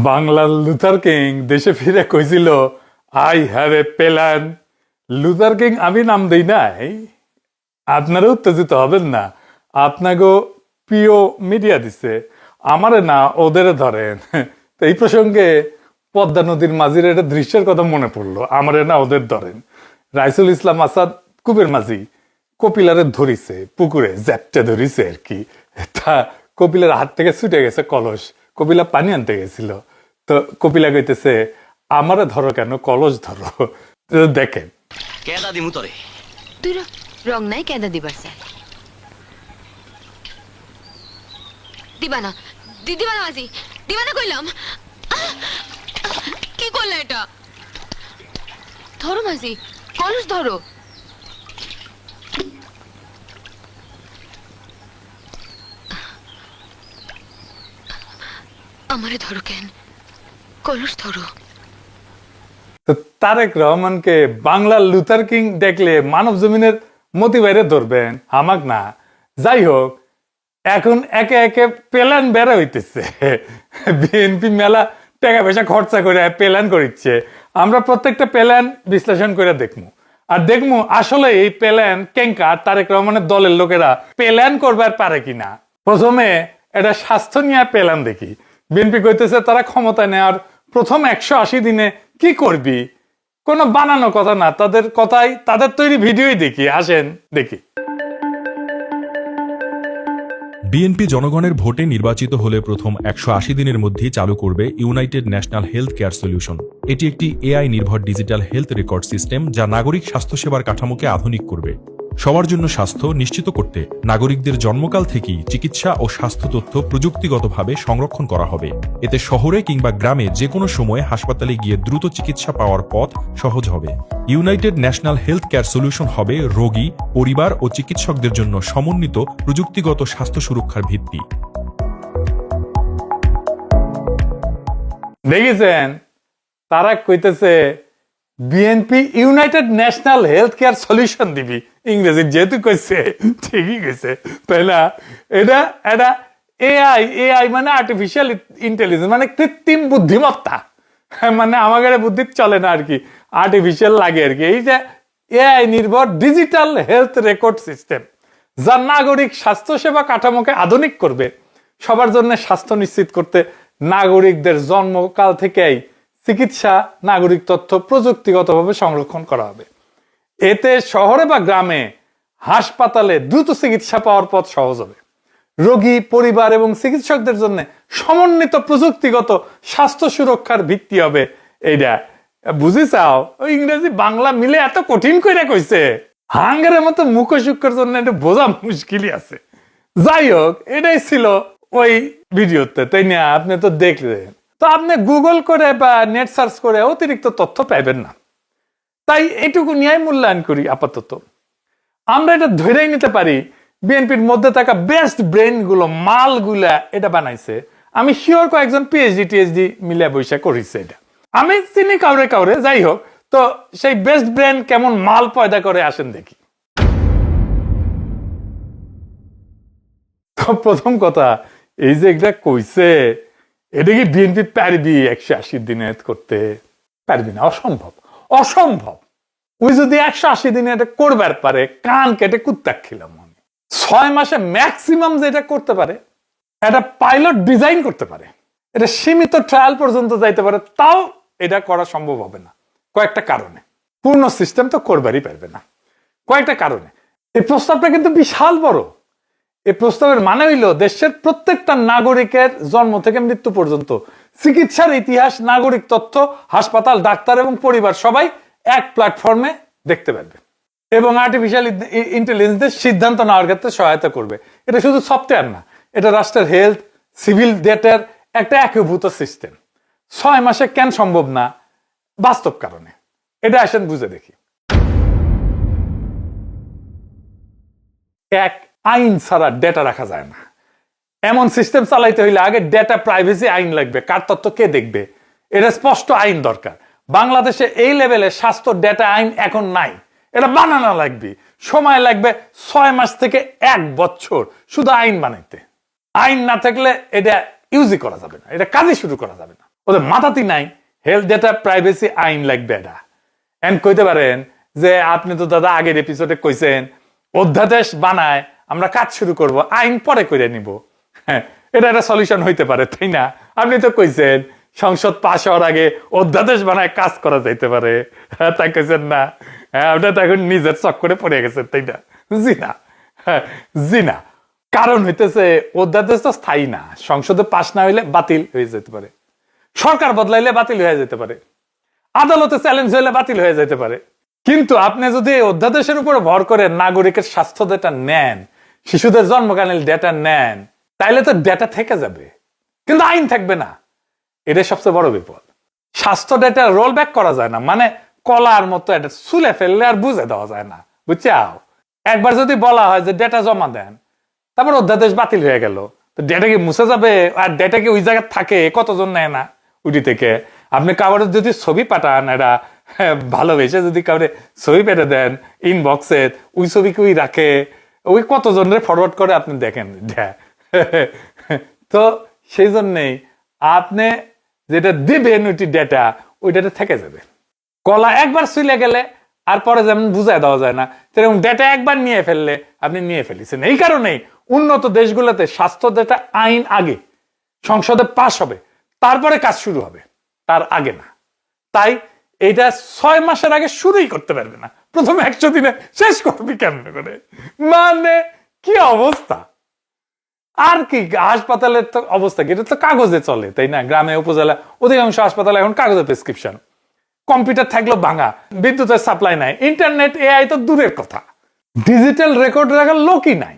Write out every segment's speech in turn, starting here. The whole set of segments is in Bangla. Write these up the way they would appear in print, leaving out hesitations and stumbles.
বাংলার লুথার কিং দেশে ফিরে কইছিল, I have a plan. Luther king আমি নাম দেই নাই, আপনারা উত্তেজিত হবেন না। আপনাকে প্রিয় মিডিয়া দিছে, আমারে না ওদের ধরেন। তো এই প্রসঙ্গে পদ্মা নদীর মাঝির একটা দৃশ্যের কথা মনে পড়লো, আমারে না ওদের ধরেন। রাইসুল ইসলাম আসাদ কুবের মাঝি কপিলারে ধরিছে, পুকুরে জ্যাপটে ধরিছে আর কি। তা কপিলার হাত থেকে ছুটে গেছে কলস, কপিলা পানি আনতে গেছিল। তো কপিলা কইতেছে, আমারে ধরো কেন, কলস ধরো। তো দেখেন কেদা দিমু তরে তুই রং নাই কেদা দিবার স্যার দিবা না দিবা না মাঝি, দিবা না কইলাম। কি করলে এটা? ধরো মাঝি, কলস ধরো। আমারে ধরো কেন, কলস ধরো। তো তারেক রহমানকে বাংলার লুথার কিং দেখলে মানব জমিনের মতি বাইরে ধরবেন, হামাক না। যাই হোক, এখন একে একে প্ল্যান বেড়া হইতেছে। বিএনপি মেলা টাকা পয়সা খরচা করে প্ল্যান করিচ্ছে। আমরা প্রত্যেকটা প্ল্যান বিশ্লেষণ করে দেখবো, আর দেখবো আসলে এই প্ল্যান কেঙ্কা তারেক রহমানের দলের লোকেরা প্ল্যান করবার পারে কিনা। প্রথমে এটা স্বাস্থ্য নিয়ে প্ল্যান দেখি। বিএনপি কইতেছে তারা ক্ষমতা নেওয়ার প্রথম 180 দিনে কি করবি, কোনো বানানো কথা না, তাদের কথাই, তাদের তৈরি ভিডিওই দেখি, আসেন দেখি। বিএনপি জনগণের ভোটে নির্বাচিত হলে প্রথম 180 দিনের মধ্যেই চালু করবে United national health care solution. এটি একটি এআই নির্ভর ডিজিটাল হেলথ রেকর্ড সিস্টেম, যা নাগরিক স্বাস্থ্যসেবার কাঠামোকে আধুনিক করবে। সবার জন্য স্বাস্থ্য নিশ্চিত করতে নাগরিকদের জন্মকাল থেকেই চিকিৎসা ও স্বাস্থ্য তথ্য প্রযুক্তিগতভাবে সংরক্ষণ করা হবে। এতে শহরে কিংবা গ্রামে যে কোনো সময়ে হাসপাতালে গিয়ে দ্রুত চিকিৎসা পাওয়ার পথ সহজ হবে। United national health care solution হবে রোগী, পরিবার ও চিকিৎসকদের জন্য সমন্বিত প্রযুক্তিগত স্বাস্থ্য সুরক্ষার ভিত্তি। দেখেছেন, তারা কইতেছে BNP United national health care solution দিবি। ইংরেজি যেহেতু কইছে, ঠিকই কইছে, তাই না? এটা এটা এআই, এআই মানে আর্টিফিশিয়াল ইন্টেলিজেন্স, মানে কৃত্রিম বুদ্ধিমত্তা। মানে আমাদের বুদ্ধি চলে না আর কি, আর্টিফিশিয়াল লাগে আর কি। এই যে এআই নির্ভর ডিজিটাল হেলথ রেকর্ড সিস্টেম, যা নাগরিক স্বাস্থ্যসেবা কাঠামোকে আধুনিক করবে। সবার জন্য স্বাস্থ্য নিশ্চিত করতে নাগরিকদের জন্মকাল থেকেই চিকিৎসা, নাগরিক তথ্য প্রযুক্তিগতভাবে সংরক্ষণ করা হবে। এতে শহরে বা গ্রামে হাসপাতালে দ্রুত চিকিৎসা পাওয়ার পথ সহজ হবে। রোগী, পরিবার এবং চিকিৎসকদের জন্য সমন্বিত প্রযুক্তিগত স্বাস্থ্য সুরক্ষার ভিত্তি হবে এইটা। বুঝি চাও, ওই ইংরেজি বাংলা মিলে এত কঠিন করে কইছে, হাঙ্গারের মতো মুখশুক্ষের জন্য এটা বোঝা মুশকিলই আছে। যাই হোক, এটাই ছিল ওই ভিডিওতে, তাই না? আপনি তো দেখলেন। তো আপনি গুগল করে বা নেট সার্চ করে অতিরিক্ত তথ্য পাইবেন না, তাই এটুকু নিয়ে মূল্যায়ন করি আপাতত। আমরা এটা ধরেই নিতে পারি বিএনপির মধ্যে থাকা বেস্ট ব্রেন গুলো, মালগুলা এটা বানাইছে। আমি শিওর কয়েকজন পিএইচডি টিএইচডি মিলে বৈশা করেছে এটা, আমি চিনি কাউরে কাউরে। যাই হোক, তো সেই বেস্ট ব্রেন কেমন মাল পয়দা করে আসেন দেখি। তো প্রথম কথা, এই যে এটা কইছে, এটা কি বিএনপি পারবি 180 দিনে করতে? পারবি না, অসম্ভব, অসম্ভব। ওই যদি 180 দিনে এটা করবার পারে, কান কেটে কুত্তা খেলাম আমি। 6 মাসে ম্যাক্সিমাম যেটা করতে পারে, একটা পাইলট ডিজাইন করতে পারে, এটা সীমিত ট্রায়াল পর্যন্ত যাইতে পারে, তাও এটা করা সম্ভব হবে না কয়েকটা কারণে। পূর্ণ সিস্টেম তো করবারই পারবে না কয়েকটা কারণে। এই প্রস্তাবটা কিন্তু বিশাল বড়। এই প্রস্তাবের মানে হইল দেশের প্রত্যেকটা নাগরিকের জন্ম থেকে মৃত্যু পর্যন্ত চিকিৎসার ইতিহাস, নাগরিক তথ্য, হাসপাতাল, ডাক্তার এবং পরিবার সবাই এক প্ল্যাটফর্মে দেখতে পারবে, এবং আর্টিফিশিয়াল ইন্টেলিজেন্সের সিদ্ধান্ত নেওয়ার ক্ষেত্রে সহায়তা করবে। এটা শুধু সফটওয়্যার না, এটা রাষ্ট্রের হেলথ, সিভিল ডেটার একটা একীভূত সিস্টেম। 6 মাসে কেন সম্ভব না? বাস্তব কারণে। এটা আসেন বুঝে দেখি। এক, আইন ছাড়া ডেটা রাখা যায় না। এমন সিস্টেম চালাইতে হইলে আগে ডেটা প্রাইভেসি আইন লাগবে, কার তথ্য কে দেখবে, এটা স্পষ্ট আইন দরকার। বাংলাদেশে এই লেভেলে স্বাস্থ্য ডেটা আইন এখন নাই, এটা বানানো লাগবে। সময় লাগবে 6 মাস থেকে 1 বছর শুধু আইন বানাইতে। আইন না থাকলে এটা ইউজই করা যাবে না, এটা কাজই শুরু করা যাবে না। ওদের মাথাতেই নাই হেলথ ডেটা প্রাইভেসি আইন লাগবে এটা। এন্ড কইতে পারেন যে আপনি তো দাদা আগের এপিসোডে কইছেন অধ্যাদেশ বানায় আমরা কাজ শুরু করব, আইন পরে করে নিব। হ্যাঁ, এটা একটা সলিউশন হইতে পারে, তাই না? আপনি তো কইছেন সংসদ পাশ হওয়ার আগে অধ্যাদেশ বানায় কাজ করা যাইতে পারে। হ্যাঁ, তাই কইছেন না? হ্যাঁ, ওটা তো এখন নিজের চক্করে পড়ে গেছেন, তাই না? জি না, হ্যাঁ, জি না। কারণ হইতেছে অধ্যাদেশ তো স্থায়ী না, সংসদে পাশ না হইলে বাতিল হয়ে যেতে পারে, সরকার বদলাইলে বাতিল হয়ে যেতে পারে, আদালতে চ্যালেঞ্জ হইলে বাতিল হয়ে যেতে পারে। কিন্তু আপনি যদি এই অধ্যাদেশের উপরে ভর করে নাগরিকের স্বাস্থ্য ডেটা নেন, শিশুদের জন্মকালীন ডেটা নেন, তাইলে তো ডেটা থেকে যাবে, কিন্তু আইন থাকবে না। এটাই সবচেয়ে বড় বিপদ। স্বাস্থ্য ডেটা রোল ব্যাক করা যায় না, মানে কলার মতো এটা ছুলে ফেললে আর বুঝে দেওয়া যায় না, বুঝছাও? একবার যদি বলা হয় যে ডেটা জমা দেন, তারপর অধ্যাদেশ বাতিল হয়ে গেল, তো ডেটা কি মুছে যাবে? আর ডেটা কি ওই জায়গায় থাকে? কতজন নেয় না উডি থেকে? আপনি কাউরে যদি ছবি পাঠান, এরা ভালোবেসে যদি কাউরে ছবি পেটে দেন ইনবক্সে, ওই ছবি কি ওই রাখে? ওই কতজনের ফরওয়ার্ড করে আপনি দেখেন। তো সেই জন্যেই আপনি যেটা দিবেন ওইটি ডেটা, ওই ডেটা থেকে যাবে। কলা একবার ছুলে গেলে আর পরে যেমন বুঝাই দেওয়া যায় না, সেরকম ডেটা একবার নিয়ে ফেললে আপনি নিয়ে ফেলেছেন। এই কারণেই উন্নত দেশগুলোতে স্বাস্থ্য ডেটা আইন আগে সংসদে পাশ হবে, তারপরে কাজ শুরু হবে, তার আগে না। তাই এইটা 6 মাসের আগে শুরুই করতে পারবে না, প্রথমে 100 দিনে শেষ করবি কেমন করে? মানে কি অবস্থা! আর কি হাসপাতালের তো অবস্থা কি? এটা তো কাগজে চলে, তাই না? গ্রামে উপজেলা অধিকাংশ হাসপাতালে এখন কাগজে প্রেসক্রিপশন, কম্পিউটার থাকলো ভাঙা, বিদ্যুতের সাপ্লাই নাই, ইন্টারনেট এআই তো দূরের কথা, ডিজিটাল রেকর্ড রাখার লোকই নাই।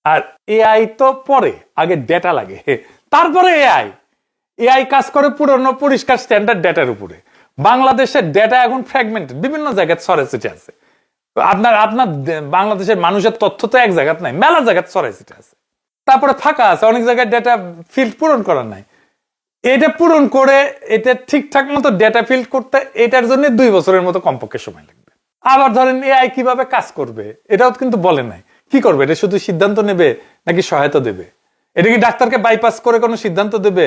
আর এআই তো পরে, আগে ডেটা লাগে, তারপরে এআই। এআই কাজ করে পুরনো পরিষ্কার স্ট্যান্ডার্ড ডেটার উপরে। বাংলাদেশের ডেটা এখন ফ্র্যাগমেন্টেড, বিভিন্ন জায়গায় ছড়ে ছিটে আছে। আপনার আপনার বাংলাদেশের মানুষের তথ্য তো এক জায়গায় নাই, মেলা জায়গায় ছড়ে ছিটে আছে। তারপরে ফাঁকা আছে, অনেক জায়গায় ডেটা ফিল্ড পূরণ করার নাই। এটা পূরণ করে এটা ঠিকঠাক মতো ডেটা ফিল্ড করতে এটার জন্য 2 বছরের মতো কমপক্ষে সময় লাগবে। আবার ধরেন এআই কিভাবে কাজ করবে এটাও কিন্তু বলে নাই। কি করবে? এটা শুধু সিদ্ধান্ত নেবে নাকি সহায়তা দেবে? এটা কি ডাক্তারকে বাইপাস করে কোনো সিদ্ধান্ত দেবে?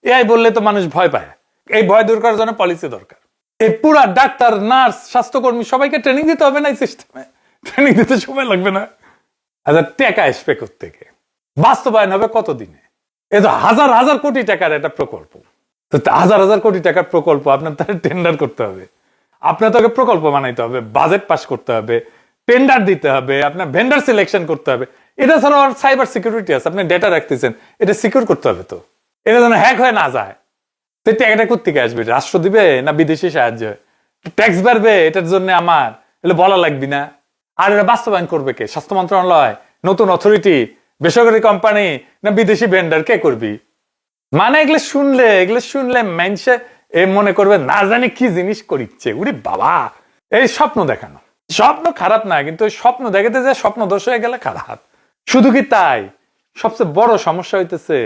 এআই বললে তো মানুষ ভয় পায়। এই ভয় দূর করার জন্য পলিসি দরকার। এই পুরা ডাক্তার, নার্স, স্বাস্থ্যকর্মী সবাইকে ট্রেনিং দিতে হবে না এই সিস্টেমে? ট্রেনিং দিতে সময় লাগবে না? আচ্ছা, টাকা আসবে কোত্থেকে? বাস্তবায়ন হবে কতদিনে? এ তো হাজার হাজার কোটি টাকার একটা প্রকল্প। তো হাজার হাজার কোটি টাকার প্রকল্প আপনার তাহলে টেন্ডার করতে হবে, আপনার তাকে প্রকল্প বানাইতে হবে, বাজেট পাস করতে হবে, টেন্ডার দিতে হবে, আপনার ভেন্ডার সিলেকশন করতে হবে। এটা ছাড়াও আর সাইবার সিকিউরিটি আছে, আপনি ডেটা রাখতেছেন, এটা সিকিউর করতে হবে। তো এটা যেন হ্যাক হয়ে না যায়। তো টাকাটা কোত্থেকে আসবে? রাষ্ট্র দিবে না বিদেশি সাহায্য? ট্যাক্স বাড়বে এটার জন্য আমার, এগুলো বলা লাগবে না? আর এটা বাস্তবায়ন করবে কে? স্বাস্থ্য মন্ত্রণালয়, নতুন অথরিটি, বেসরকারি কোম্পানি, না বিদেশি ভেন্ডার? কে করবি? মানে এগুলো শুনলে মানুষে মনে করবে না জানি কি জিনিস করিচ্ছে। উরে বাবা, এই স্বপ্ন দেখানো। স্বপ্ন খারাপ না, কিন্তু স্বপ্ন দেখাতে যে স্বপ্ন দোষ হয়ে গেলে খারাপ। শুধু কি তাই, সবচেয়ে বড় সমস্যা হইতেছে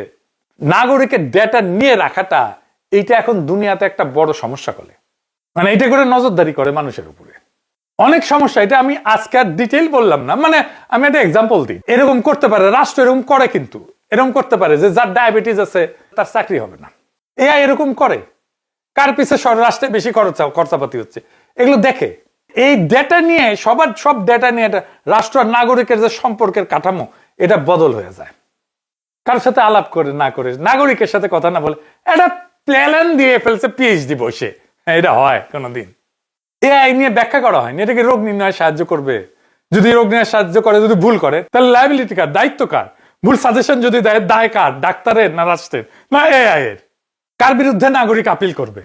নাগরিকের ডেটা নিয়ে রাখাটা। এইটা এখন দুনিয়াতে একটা বড় সমস্যা করে, মানে এটা করে নজরদারি করে মানুষের উপরে। অনেক সমস্যা, এটা আমি আজকে আর ডিটেইল বললাম না, মানে আমি একটা এক্সাম্পল দিই। এরকম করতে পারে রাষ্ট্র, এরকম করে, কিন্তু এরকম করতে পারে যে যার ডায়াবেটিস আছে তার চাকরি হবে না। এআই এরকম করে, কার পিছে রাষ্ট্রে বেশি খরচাপাতি হচ্ছে এগুলো দেখে। এই ডেটা নিয়ে সব ডেটা নিয়ে এটা রাষ্ট্র আর নাগরিকের যে সম্পর্কের কাঠামো, এটা বদল হয়ে যায়। কারোর সাথে আলাপ করে না করে, নাগরিকের সাথে কথা না বলে এটা প্ল্যান দিয়ে ফেলছে পিএইচডি বসে। এটা হয় কোনোদিন? এআই নিয়ে ব্যাখ্যা করা হয়নি। এটাকে রোগ নির্ণয়ে সাহায্য করবে? যদি রোগ নির্ণয়ে সাহায্য করে, যদি ভুল করে, তাহলে লায়াবিলিটি কার? দায়িত্ব কার? ভুল সাজেশন যদি দেয়, দায় কার? ডাক্তারের না রাষ্ট্রের না এআই এর? কার বিরুদ্ধে নাগরিক আপিল করবে?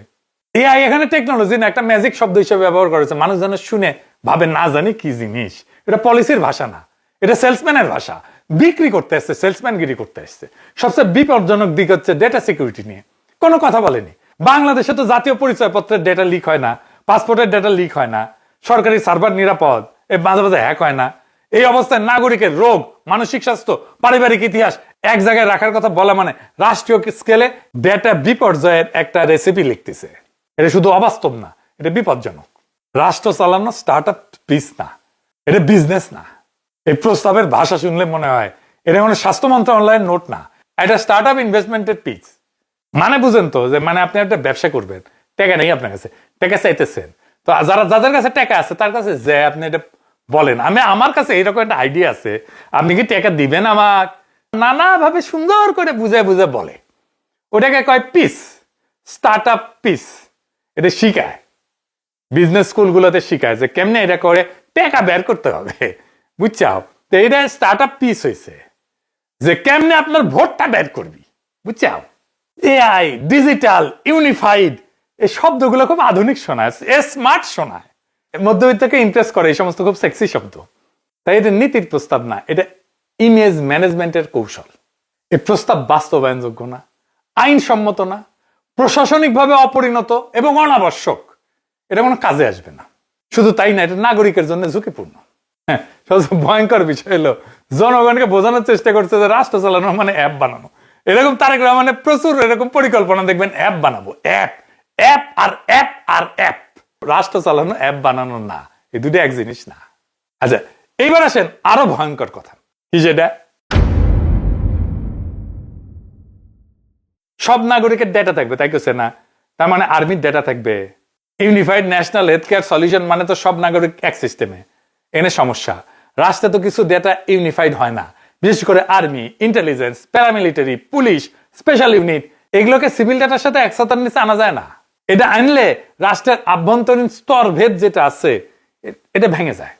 এআই এখানে টেকনোলজি না, একটা ম্যাজিক শব্দ হিসেবে ব্যবহার করেছে। মানুষ যেন শুনে ভাবে না জানি কি জিনিস। এটা পলিসির ভাষা না, এটা সেলসম্যানের ভাষা। বিক্রি করতে আসছে, সেলসম্যানগিরি করতে আসছে। সবচেয়ে বিপজ্জনক দিক হচ্ছে ডেটা সিকিউরিটি নিয়ে কোনো কথা বলেনি। বাংলাদেশে তো জাতীয় পরিচয়পত্রের ডেটা লিক হয় না, পাসপোর্টের ডেটা লিক হয় না, সরকারি সার্ভার নিরাপদ, মাঝে মাঝে হ্যাক হয় না। এই অবস্থায় নাগরিকের রোগ, মানসিক স্বাস্থ্য, পারিবারিক ইতিহাস এক জায়গায় রাখার কথা বলা মানে রাষ্ট্রীয় স্কেলে ডেটা বিপর্যয়ের একটা রেসিপি লিখতেছে। এটা শুধু অবাস্তব না, এটা বিপজ্জনক। রাষ্ট্র চালানো স্টার্ট আপ পিস না, এটা বিজনেস না। এই প্রস্তাবের ভাষা শুনলে মনে হয় এটা মানে স্বাস্থ্য মন্ত্রণালয়ের নোট না, এটা স্টার্ট আপ ইনভেস্টমেন্টের পিস। মানে বুঝেন তো, যে মানে আপনি একটা ব্যবসা করবেন, টাকা নেই আপনার কাছে, টাকা চাইতেছেন, তো যাদের কাছে টাকা আছে তার কাছে যে আপনি এটা বলেন আমার কাছে এরকম একটা আইডিয়া আছে, আপনি কি টাকা দিবেন আমার? নানাভাবে সুন্দর করে বুঝে বুঝে বলে, ওটাকে কয় পিস, স্টার্ট আপ পিস। এটা শিখায়, বিজনেস স্কুলগুলোতে শিখায় যে কেমনে এটা করে টাকা বের করতে হবে, বুঝছাও? তো এটা স্টার্ট আপ পিস হয়েছে, যে কেমনে আপনার ভোটটা বের করবি, বুঝছাও? এআই, ডিজিটাল, ইউনিফাইড, এই শব্দগুলো খুব আধুনিক শোনায়, স্মার্ট শোনায়, মধ্যবিত্তকে ইমপ্রেস করে, এই সমস্ত খুব সেক্সি শব্দ। তাই এটা নীতির প্রস্তাব না, এটা ইমেজ ম্যানেজমেন্টের কৌশল। এই প্রস্তাব বাস্তবায়নযোগ্য না, আইনসম্মত না, প্রশাসনিকভাবে অপরিণত এবং অনাবশ্যক, এটা কোনো কাজে আসবে না। শুধু তাই না, এটা নাগরিকের জন্য ঝুঁকিপূর্ণ। হ্যাঁ, সবচেয়ে ভয়ঙ্কর বিষয় হলো জনগণকে বোঝানোর চেষ্টা করছে যে রাষ্ট্র চালানো মানে অ্যাপ বানানো। এরকম তারেক রহমানের প্রচুর এরকম পরিকল্পনা দেখবেন, অ্যাপ বানাবো, অ্যাপ অ্যাপ আর অ্যাপ আর অ্যাপ। রাষ্ট্র চালানো অ্যাপ বানানো না, এই দুটো এক জিনিস না। আচ্ছা, এইবার আসেন আরো ভয়ঙ্কর কথা, কি যেটা সব নাগরিকের ডেটা থাকবে, তাই কেছে না? তার মানে আর্মির ডেটা থাকবে। Unified national health care solution মানে তো সব নাগরিক এক সিস্টেমে, এনে সমস্যা। রাষ্ট্রে তো কিছু ডেটা ইউনিফাইড হয় না, বিশেষ করে army, intelligence, paramilitary, police, special unit, এগুলোকে সিভিল ডেটার সাথে একসাথে নিচে আনা যায় না। এটা আনলে রাষ্ট্রের আভ্যন্তরীণ স্তর ভেদ যেটা আছে এটা ভেঙে যায়।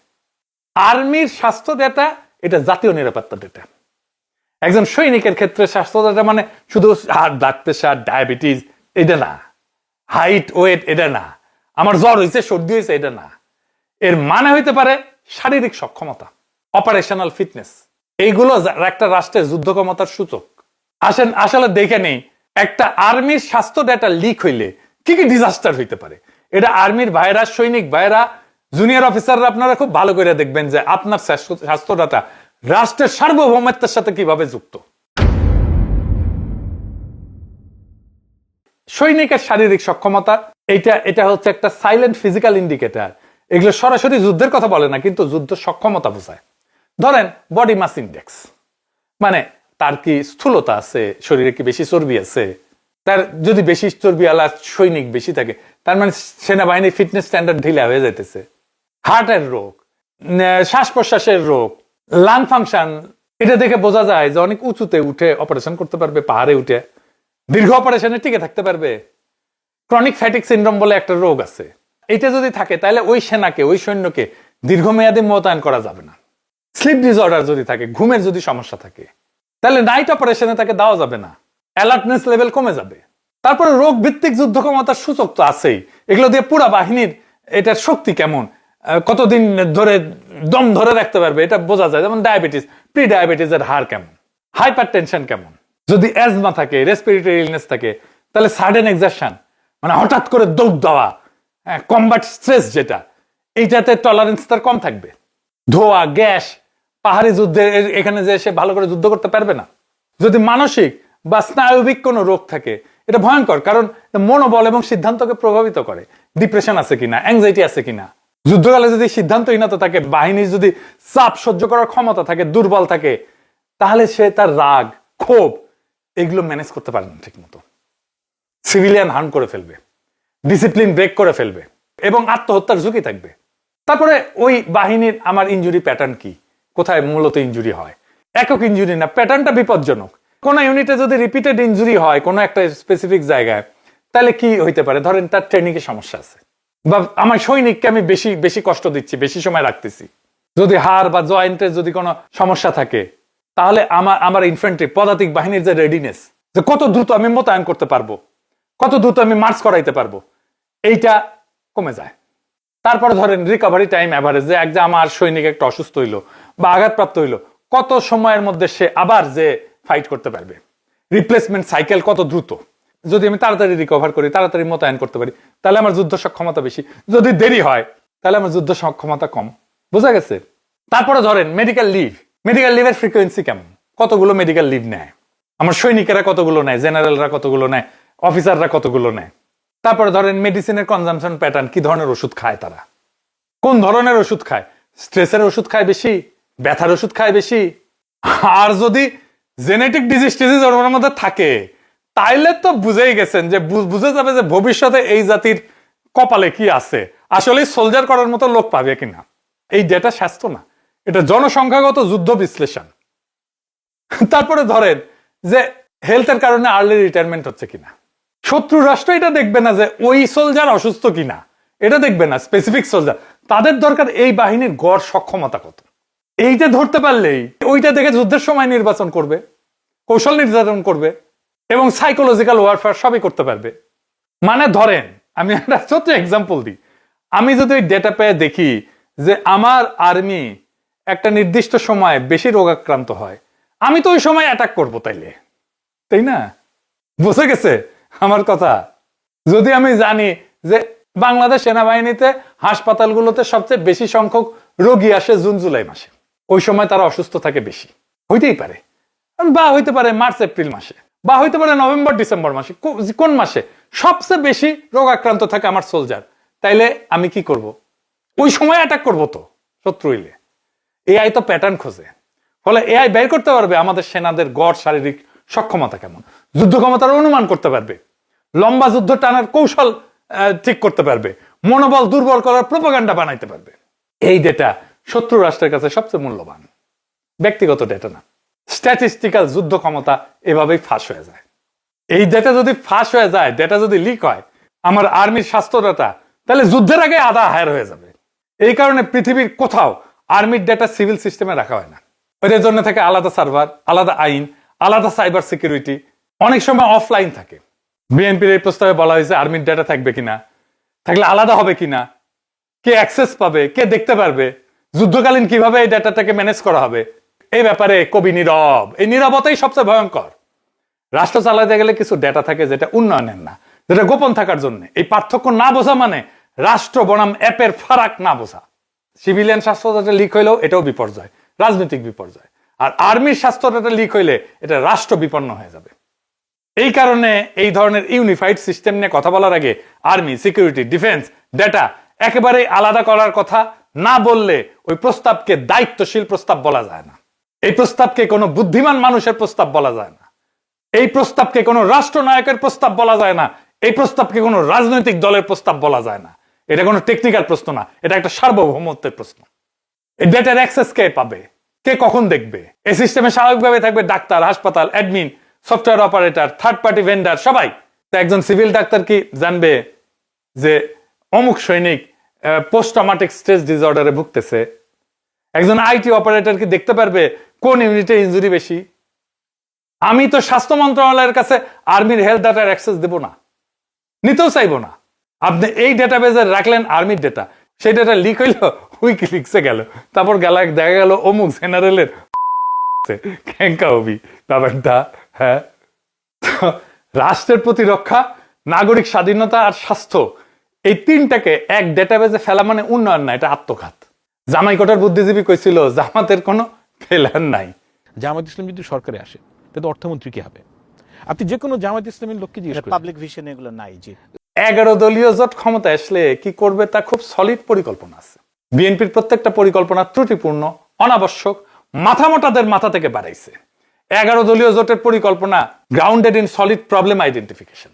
আর্মির স্বাস্থ্য ডেটা এটা জাতীয় নিরাপত্তা ডেটা। একজন সৈনিকের ক্ষেত্রে স্বাস্থ্য ডেটা মানে শুধু ব্লাড প্রেশার, ডায়াবেটিস, এটা না, হাইট, ওয়েট, এটা না, আমার জ্বর হয়েছে, সর্দি হয়েছে, এটা না। এর মানে হইতে পারে শারীরিক সক্ষমতা, অপারেশনাল ফিটনেস, এইগুলো একটা রাষ্ট্রের যুদ্ধ ক্ষমতার সূচক। আসেন আসলে দেখে নেই একটা আর্মির স্বাস্থ্য ডেটা লিক হইলে কি কি ডিজাস্টার হইতে পারে। এটা আর্মির ভাইরা, সৈনিক ভাইরা, জুনিয়র অফিসাররা আপনারা খুব ভালো করে দেখবেন যে আপনার স্বাস্থ্য ডাটা রাষ্ট্রের সার্বভৌমত্বের সাথে কিভাবে যুক্ত। সৈনিকের শারীরিক সক্ষমতা এটা হচ্ছে একটা সাইলেন্ট ফিজিক্যাল ইন্ডিকেটর। এগুলো সরাসরি যুদ্ধের কথা বলে না, কিন্তু যুদ্ধ সক্ষমতা বোঝায়। ধরেন বডি মাস ইন্ডেক্স, মানে তার কি স্থূলতা আছে, শরীরে কি বেশি চর্বি আছে। তার যদি বেশি চর্বি আলা সৈনিক বেশি থাকে, তার মানে সেনাবাহিনীর ফিটনেস স্ট্যান্ডার্ড ঢিলা হয়ে যাইতেছে। হার্টের রোগ, শ্বাস প্রশ্বাসের রোগ, লাং ফাংশন, এটা দেখে বোঝা যায় যে অনেক উঁচুতে উঠে অপারেশন করতে পারবে, পাহাড়ে উঠে দীর্ঘ অপারেশনে টিকে থাকতে পারবে। ক্রনিক ফ্যাটিক সিনড্রোম বলে একটা রোগ আছে, এটা যদি থাকে তাহলে ওই সেনাকে, ওই সৈন্যকে দীর্ঘমেয়াদে মোতায়েন করা যাবে না। স্লিপ ডিসঅর্ডার যদি থাকে, ঘুমের যদি সমস্যা থাকে, তাহলে নাইট অপারেশনে তাকে দেওয়া যাবে না, অ্যালার্টনেস লেভেল কমে যাবে। তারপরে রোগ ভিত্তিক যুদ্ধ ক্ষমতার সূচক তো আছেই, এগুলো দিয়ে পুরা বাহিনীর এটার শক্তি কেমন, কতদিন ধরে দম ধরে রাখতে পারবে, এটা বোঝা যায়। যেমন ডায়াবেটিস, প্রি ডায়াবেটিসের হার কেমন, হাইপার টেনশন কেমন, যদি অ্যাজমা থাকে, রেসপিরেটরি ইলনেস থাকে, তাহলে সাডেন এক্সারশন মানে হঠাৎ করে দৌড় দেওয়া, কমব্যাট স্ট্রেস যেটা, এইটাতে টলারেন্স তার কম থাকবে। ধোয়া, গ্যাস, পাহাড়ি যুদ্ধে এখানে যে সে ভালো করে যুদ্ধ করতে পারবে না। যদি মানসিক বা স্নায়বিক কোনো রোগ থাকে, এটা ভয়ঙ্কর, কারণ মনোবল এবং সিদ্ধান্তকে প্রভাবিত করে। ডিপ্রেশন আছে কিনা, অ্যাংজাইটি আছে কিনা। যুদ্ধকালে যদি সিদ্ধান্তহীনতা থাকে, বাহিনীর যদি চাপ সহ্য করার ক্ষমতা থাকে দুর্বল থাকে, তাহলে সে তার রাগ, ক্ষোভ এগুলো ম্যানেজ করতে পারে না ঠিক মতো, সিভিলিয়ান হার্ম করে ফেলবে, ডিসিপ্লিন ব্রেক করে ফেলবে এবং আত্মহত্যার ঝুঁকি থাকবে। তারপরে ওই বাহিনীর আমার ইনজুরি প্যাটার্ন কি, কোথায় মূলত ইনজুরি হয়, একক ইনজুরি না, প্যাটার্নটা বিপজ্জনক। কোন ইউনিটে যদি রিপিটেড ইনজুরি হয় কোন একটা স্পেসিফিক জায়গায়, তাহলে কি হইতে পারে? ধরেন তার ট্রেনিং এর সমস্যা আছে, বা আমার সৈনিককে আমি বেশি বেশি কষ্ট দিচ্ছি, বেশি সময় রাখতেছি। যদি হাড় বা জয়েন্টের যদি কোনো সমস্যা থাকে, তাহলে আমার ইনফ্যান্ট্রি, পদাতিক বাহিনীর যে রেডিনেস, যে কত দ্রুত আমি মোতায়েন করতে পারবো, কত দ্রুত আমি মার্চ করাইতে পারবো, এইটা কমে যায়। তারপরে ধরেন রিকভারি টাইম অ্যাভারেজ, যে একজন আমার সৈনিক একটা অসুস্থ হইলো বা আঘাতপ্রাপ্ত হইলো, কত সময়ের মধ্যে সে আবার যে ফাইট করতে পারবে, রিপ্লেসমেন্ট সাইকেল কত দ্রুত। যদি আমি তাড়াতাড়ি রিকভার করি, তাড়াতাড়ি মোতায়েন করতে পারি, তাহলে আমার যুদ্ধ সক্ষমতা বেশি। যদি দেরি হয়, তাহলে আমার যুদ্ধ সক্ষমতা কম। বোঝা গেছে? তারপরে ধরেন মেডিকেল লিভ, মেডিকেল লিভের ফ্রিকোয়েন্সি কেমন, কতগুলো মেডিকেল লিভ নেয় আমার সৈনিকেরা, কতগুলো নেয় জেনারেলরা, কতগুলো নেয় অফিসাররা, কতগুলো নেয়। তারপরে ধরেন মেডিসিনের কনজামশন প্যাটার্ন, কি ধরনের ওষুধ খায় তারা, কোন ধরনের ওষুধ খায়, স্ট্রেসের ওষুধ খায় বেশি, ব্যথার ওষুধ খায় বেশি। আর যদি জেনেটিক ডিজিজ ওর মধ্যে থাকে, তাইলে তো বুঝেই গেছেন যে বুঝে যাবে যে ভবিষ্যতে এই জাতির কপালে কি আছে, আসলে সোলজার করার মতো লোক পাবে কিনা। এই ডেটা স্বাস্থ্য না, এটা জনসংখ্যাগত যুদ্ধ বিশ্লেষণ। তারপরে ধরেন যে হেলথের কারণে আর্লি রিটায়ারমেন্ট হচ্ছে কিনা, শত্রু রাষ্ট্র এটা দেখবে না যে ওই সোলজার অসুস্থ কিনা, এটা দেখবে না স্পেসিফিক সোলজার, তাদের দরকার এই বাহিনীর গড় সক্ষমতা কত। এইটা ধরতে পারলেই ওইটা দেখে যুদ্ধের সময় নির্বাচন করবে, কৌশল নির্যাতন করবে এবং সাইকোলজিক্যাল ওয়ারফেয়ার সবই করতে পারবে। মানে ধরেন আমি একটা ছোট্ট এক্সাম্পল দিই, আমি যদি ওই ডেটা পেয়ে দেখি যে আমার আর্মি একটা নির্দিষ্ট সময় বেশি রোগাক্রান্ত হয়, আমি তো ওই সময় অ্যাটাক করবো, তাই না? বুঝে গেছে আমার কথা? যদি আমি জানি যে বাংলাদেশ সেনাবাহিনীতে হাসপাতালগুলোতে সবচেয়ে বেশি সংখ্যক রোগী আসে জুন জুলাই মাসে, ওই সময় তারা অসুস্থ থাকে বেশি, হইতেই পারে, বা হইতে পারে মার্চ এপ্রিল মাসে, বা হইতে পারে নভেম্বর ডিসেম্বর মাসে, কোন মাসে সবচেয়ে বেশি রোগাক্রান্ত থাকে আমার সোলজার, তাইলে আমি কি করব? ওই সময় অ্যাটাক করবো তো শত্রু হইলে। এআই তো প্যাটার্ন খোঁজে, ফলে এআই বের করতে পারবে আমাদের সেনাদের গড় শারীরিক সক্ষমতা কেমন, যুদ্ধ ক্ষমতার অনুমান করতে পারবে, লম্বা যুদ্ধ টানার কৌশল ঠিক করতে পারবে, মনোবল দুর্বল করার প্রোপাগান্ডা বানাইতে পারবে। এই ডেটা শত্রু রাষ্ট্রের কাছে সবচেয়ে মূল্যবান, ব্যক্তিগত ডেটা না। স্ট্যাটিস্টিক্যাল যুদ্ধ ক্ষমতা এভাবেই ফাঁস হয়ে যায়। এই ডেটা যদি ফাঁস হয়ে যায়, ডেটা যদি লিক হয়, আমার আর্মির স্বাস্থ্য ডেটা, তাহলে যুদ্ধের আগে আধা হায়ার হয়ে যাবে। এই কারণে পৃথিবীর কোথাও আর্মির ডেটা সিভিল সিস্টেমে রাখা হয় না। ওদের জন্য থাকে আলাদা সার্ভার, আলাদা আইন, আলাদা সাইবার সিকিউরিটি, অনেক সময় অফলাইন থাকে। বিএনপির এই প্রস্তাবে বলা হয়েছে আর্মির ডেটা থাকবে কিনা, থাকলে আলাদা হবে কিনা, কে অ্যাক্সেস পাবে, কে দেখতে পারবে, যুদ্ধকালীন কিভাবে এই ডেটাটাকে ম্যানেজ করা হবে, এই ব্যাপারে কবি নীরব। এই নীরবতাই সবচেয়ে ভয়ঙ্কর। রাষ্ট্র চালাতে গেলে কিছু ডেটা থাকে যেটা উন্নয়নের না, যেটা গোপন থাকার জন্য। এই পার্থক্য না বোঝা মানে রাষ্ট্র বনাম অ্যাপের ফারাক না বোঝা। সিভিলিয়ান স্বাস্থ্য ডাটা লিক হইলেও এটাও বিপর্যয়, রাজনৈতিক বিপর্যয়। আর আর্মির স্বাস্থ্য ডাটা লিক হইলে এটা রাষ্ট্র বিপন্ন হয়ে যাবে। এই কারণে এই ধরনের ইউনিফাইড সিস্টেম নিয়ে কথা বলার আগে আর্মি, সিকিউরিটি, ডিফেন্স, ডেটা একেবারেই আলাদা করার কথা না বললে ওই প্রস্তাবকে দায়িত্বশীল প্রস্তাব বলা যায় না। এই প্রস্তাবকে কোনো বুদ্ধিমান মানুষের প্রস্তাব বলা যায় না। এই প্রস্তাবকে কোনো রাষ্ট্রনায়কের প্রস্তাব বলা যায় না। এই প্রস্তাবকে কোনো রাজনৈতিক দলের প্রস্তাব বলা যায় না। এটা কোনো টেকনিক্যাল প্রশ্ন না, এটা একটা সার্বভৌমত্বের প্রশ্ন। এই ডেটার অ্যাক্সেস কে পাবে, কে কখন দেখবে? এই সিস্টেমে স্বাভাবিকভাবে থাকবে ডাক্তার, হাসপাতাল, admin, software operator, third party vendor, সবাই। তো একজন সিভিল ডাক্তার কি জানবে যে অমুক সৈনিক পোস্ট ট্রমাটিক স্ট্রেস ডিসঅর্ডারে ভুগতেছে? একজন আইটি অপারেটর কি দেখতে পারবে কোন ইউনিটে ইনজুরি বেশি? আমি তো স্বাস্থ্য মন্ত্রণালয়ের কাছে আর্মির হেলথ ডাটার অ্যাক্সেস দেব না, নিতেও চাইবো না। আপনি এই ডেটাবেজে রাখলেন আর্মির ডেটা, সেই ডেটা লিক হইল, উইকিলিক্সে গেল, তারপর দেখা গেল অমুক জেনারেলের ক্যাঙ্কা হবি ব্যাপারটা। হ্যাঁ, রাষ্ট্রের প্রতিরক্ষা, নাগরিক স্বাধীনতা আর স্বাস্থ্য, এই তিনটাকে এক ডেটাবেজে ফেলা মানে উন্নয়ন না, এটা আত্মঘাত। জামাই কোটার বুদ্ধিজীবী কইছিল জামাতের কোনো ফেলার নাই। জামাত ইসলাম যদি সরকারে আসে তাহলে অর্থমন্ত্রী কি হবে? আপনি যে কোনো জামাত ইসলামের লোককে জিজ্ঞেস করেন, পাবলিক ভিশন এগুলো নাই। জি, 11 দলীয় জোট ক্ষমতা আসলে কি করবে তা খুব সলিড পরিকল্পনা আছে। বিএনপির প্রত্যেকটা পরিকল্পনা ত্রুটিপূর্ণ, অনাবশ্যক, মাথামোটাদের মাথা থেকে বাড়াইছে। 11 দলীয় জোটের পরিকল্পনা grounded in solid problem identification.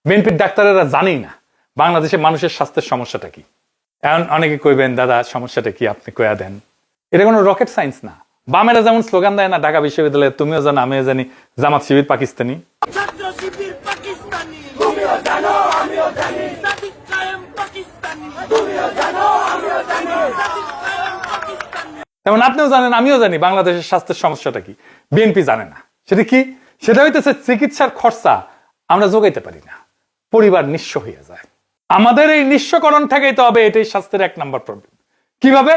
বিএনপির ডাক্তারেরা জানেই না বাংলাদেশে মানুষের স্বাস্থ্যের সমস্যাটা কি। এখন অনেকে কইবেন দাদা সমস্যাটা কি আপনি কয়া দেন। এটা কোনো রকেট সায়েন্স না। বামেরা যেমন স্লোগান দেয় না ঢাকা বিশ্ববিদ্যালয়ে, তুমিও জানো আমিও জানি, জামাত শিবির পাকিস্তানি। ছাত্র শিবির পাকিস্তানি, তুমিও জানো আমিও জানি, সাদিক কায়েম পাকিস্তানি, তুমিও জানো আমিও জানি, সাদিক কায়েম পাকিস্তানি। তেমন আপনিও জানেন আমিও জানি বাংলাদেশের স্বাস্থ্যের সমস্যাটা কি। বিএনপি জানে না। সেটা কি? সেটা হইতেছে চিকিৎসার খরচা আমরা যোগাইতে পারি না, পরিবার নিঃস্ব হয়ে যায়। আমাদের এই নিঃস্বকরণ ঠেকাইতে হবে, এটাই স্বাস্থ্যের 1 নাম্বার প্রবলেম। কিভাবে?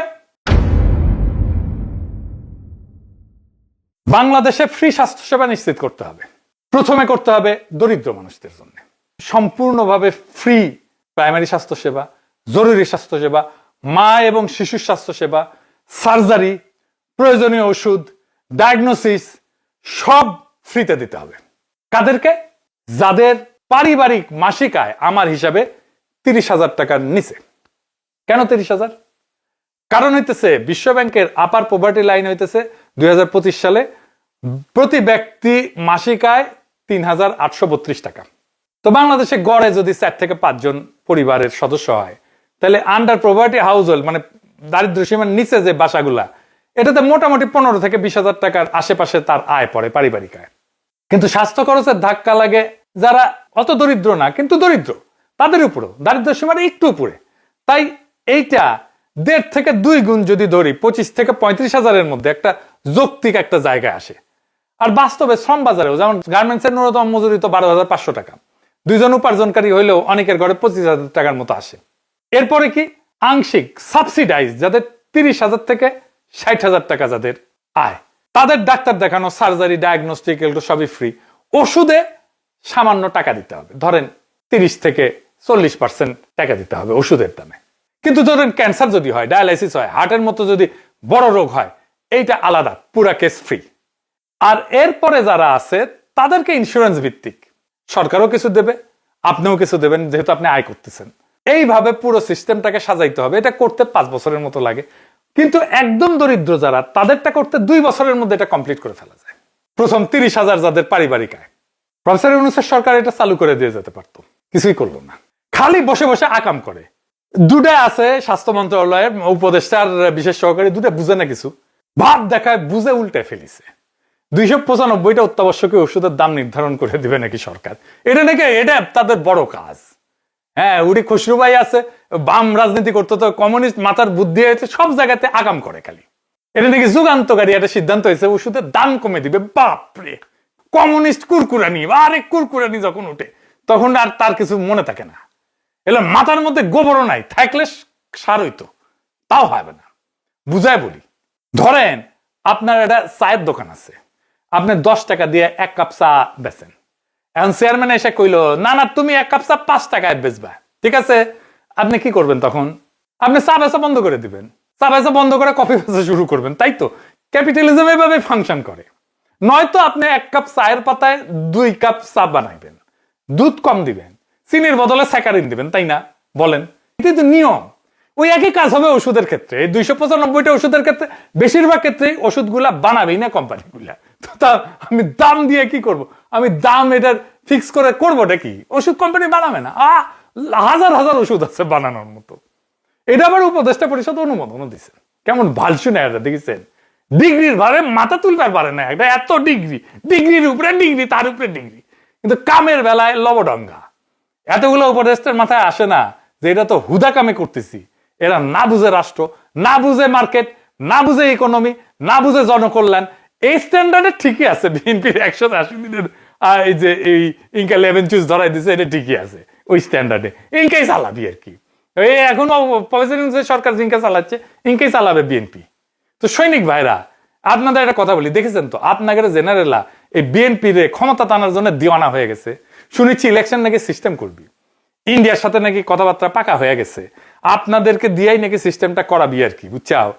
বাংলাদেশে ফ্রি স্বাস্থ্যসেবা নিশ্চিত করতে হবে। প্রথমে করতে হবে দরিদ্র মানুষদের জন্য সম্পূর্ণভাবে ফ্রি প্রাইমারি স্বাস্থ্যসেবা, জরুরি স্বাস্থ্যসেবা, মা এবং শিশুর স্বাস্থ্যসেবা, সার্জারি, প্রয়োজনীয় ওষুধ, ডায়াগনোসিস সব ফ্রিতে দিতে হবে। কাদেরকে? যাদের পারিবারিক মাসিক আয় আমার হিসাবে 30,000 টাকার নিচে। কেন 30,000? কারণ হইতেছে বিশ্ব ব্যাংকের আপার পভার্টি লাইন হইতেছে 2025 সালে প্রতি ব্যক্তি মাসিক আয় 3,832 টাকা। তো বাংলাদেশে গড়ে যদি 4 থেকে 5 জন পরিবারের সদস্য হয়, তাহলে আন্ডার পভার্টি হাউস হোল্ড, মানে দারিদ্র সীমার নিচে যে বাসাগুলা, এটাতে মোটামুটি 15 থেকে 20,000 টাকার আশেপাশে তার আয় পড়ে, পারিবারিক আয়। কিন্তু স্বাস্থ্য খরচের ধাক্কা লাগে যারা অত দরিদ্র না কিন্তু দরিদ্র, তাদের উপরও দারিদ্র সীমার একটু উপরে। তাই এইটা 1.5 থেকে 2 গুণ যদি ধরি, 25 থেকে 35,000-এর মধ্যে একটা যৌক্তিক একটা জায়গায় আসে। আর বাস্তবে শ্রম বাজারেও যেমন গার্মেন্টসের ন্যূনতম মজুরি তো 12,500 টাকা, 2 জন উপার্জনকারী হইলেও অনেকের ঘরে 25,000 টাকার মতো আসে। এরপরে কি আংশিক সাবসিডাইজ, যাদের 30,000 থেকে 60,000 টাকা যাদের আয়, তাদের ডাক্তার দেখানো, সার্জারি, ডায়াগনস্টিক, এগুলো সবই ফ্রি। ওষুধে সামান্য টাকা দিতে হবে, ধরেন 30 থেকে 40% টাকা দিতে হবে ওষুধের দামে। কিন্তু ধরেন ক্যান্সার যদি হয়, ডায়ালাইসিস হয়, হার্টের মতো যদি বড় রোগ হয়, এইটা আলাদা, পুরা কেস ফ্রি। আর এরপরে যারা আছে তাদেরকে ইন্স্যুরেন্স ভিত্তিক, সরকারও কিছু দেবে, আপনিও কিছু দেবেন, যেহেতু আপনি আয় করতেছেন। এইভাবে পুরো সিস্টেমটাকে সাজাইতে হবে। এটা করতে 5 বছরের মতো লাগে, কিন্তু একদম দরিদ্র যারা, তাদেরটা করতে 2 বছরের মধ্যে এটা কমপ্লিট করে ফেলা যায়। প্রথম 30,000 যাদের পারিবারিক আয়, প্রফেসর ইউনূসের সরকার এটা চালু করে দিয়ে যেতে পারতো, কিছুই করলো না, খালি বসে বসে আকাম করে। দুটা আছে স্বাস্থ্য মন্ত্রণালয়ের উপদেষ্টার বিশেষ সহকারী, দুটা বুঝে না কিছু, ভাব দেখায়, বুঝে উল্টে ফেলিছে। 295টা অত্যাবশ্যকীয় ওষুধের দাম নির্ধারণ করে দিবে নাকি সরকার, এটা নাকি এটা তাদের বড় কাজ। হ্যাঁ, উড়ি খুশরু ভাই আছে, বাম রাজনীতি করতে, তো কমিউনিস্ট মাথার বুদ্ধি হয়েছে, সব জায়গাতে আগাম করে খালি। এটা নাকি যুগান্তকারী একটা সিদ্ধান্ত হয়েছে, ওষুধের দাম কমে দিবে। বাপরে, কমিউনিস্ট কুরকুরানি, আরে কুরকুরানি যখন উঠে তখন আর তার কিছু মনে থাকে না। এগুলো মাথার মধ্যে গোবরও নাই, থাকলে সার হইতো, তাও হবে না। বুঝায় বলি, ধরেন আপনার একটা চায়ের দোকান আছে, আপনি 10 টাকা দিয়ে 1 কাপ চা বেচেন। এখন চেয়ারম্যান এসে কইলো, না না, তুমি 1 কাপ চা 5 টাকায় বেচবা, ঠিক আছে? আপনি কি করবেন তখন? আপনি চা বেচা বন্ধ করে দিবেন, চা বেচা বন্ধ করে কফি বেচা শুরু করবেন, তাই তো? ক্যাপিটালিজম এভাবে ফাংশন করে। নয়তো আপনি 1 কাপ চায়ের পাতায় 2 কাপ চা বানাইবেন, দুধ কম দিবেন, চিনির বদলে স্যাকারিন দিবেন, তাই না? বলেন, এটা তো নিয়ম। ওই একই কাজ হবে ওষুধের ক্ষেত্রে। 295টা ওষুধের ক্ষেত্রে বেশিরভাগ ক্ষেত্রে ওষুধগুলা বানাবেই না কোম্পানিগুলা। তা আমি দাম দিয়ে কি করব? আমি দাম এটার ফিক্স করে করবোটা কি? ওষুধ কোম্পানি বানাবে না। হাজার হাজার ওষুধ আছে বানানোর মতো। এটা আবার উপদেষ্টা পরিষদ অনুমোদনও দিচ্ছে। কেমন ভালসু না এটা, দেখেছেন? ডিগ্রির ভারে মাথা তুলবার পারে না, এটা এত ডিগ্রি, ডিগ্রির উপরে ডিগ্রি, তার উপরে ডিগ্রি, কিন্তু কামের বেলায় লবডঙ্গা। এতগুলো উপদেষ্টার মাথায় আসে না যে এটা তো হুদা কামে করতেছি। এরা না বুঝে রাষ্ট্র, না বুঝে মার্কেট, না বুঝে ইকোনমি, না বুঝে জনকল্যাণ। এই স্ট্যান্ডার্ডে ঠিকই আছে। বিএনপির 180 দিনের এই যে এই ইনকা 11 চুজ ধরাই দিচ্ছে, এটা ঠিকই আছে ওই স্ট্যান্ডার্ডে। ইনকাই চালাবি আর কি। এই এখন প্রফেসর সরকার ইনকা চালাচ্ছে, ইনকাই চালাবে বিএনপি। তো সৈনিক ভাইরা, আপনাদের একটা কথা বলি, দেখেছেন তো আপনাদের জেনারেলা এই বিএনপির ক্ষমতা টানার জন্য দিওয়ানা হয়ে গেছে। শুনেছি ইলেকশন নাকি সিস্টেম করবি, ইন্ডিয়ার সাথে নাকি কথাবার্তা পাকা হয়ে গেছে, আপনাদেরকে দিয়েই নাকি সিস্টেমটা করাবি আর কি, বুঝছাও?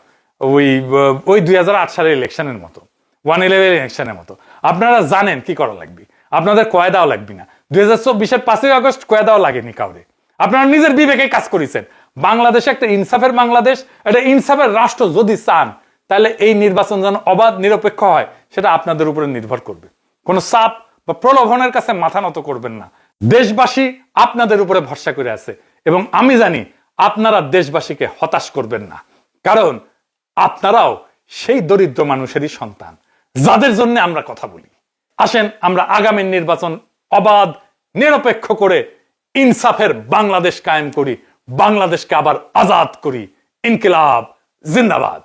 ওই 2008 সালের ইলেকশনের মতো, 111 ইলেকশনের মতো। আপনারা জানেন কি করা লাগবে, আপনাদের কয়েদাও লাগবে না। 2024-এর 5ই আগস্ট কয়েদাও লাগেনি কাউরে। আপনারা নিজের বিবেকে কাজ করেছেন। বাংলাদেশে একটা ইনসাফের বাংলাদেশ, একটা ইনসাফের রাষ্ট্র যদি চান, তাহলে এই নির্বাচন যেন অবাধ নিরপেক্ষ হয়, সেটা আপনাদের উপরে নির্ভর করবে। কোনো চাপ বা প্রলোভনের কাছে মাথা নত করবেন না। দেশবাসী আপনাদের উপরে ভরসা করে আছে, এবং আমি জানি আপনারা দেশবাসীকে হতাশ করবেন না, কারণ আপনারাও সেই দরিদ্র মানুষেরই সন্তান যাদের জন্য আমরা কথা বলি। আসেন আমরা আগামী নির্বাচন অবাধ নিরপেক্ষ করে ইনসাফের বাংলাদেশ কায়েম করি, বাংলাদেশকে আবার আজাদ করি। ইনকিলাব জিন্দাবাদ।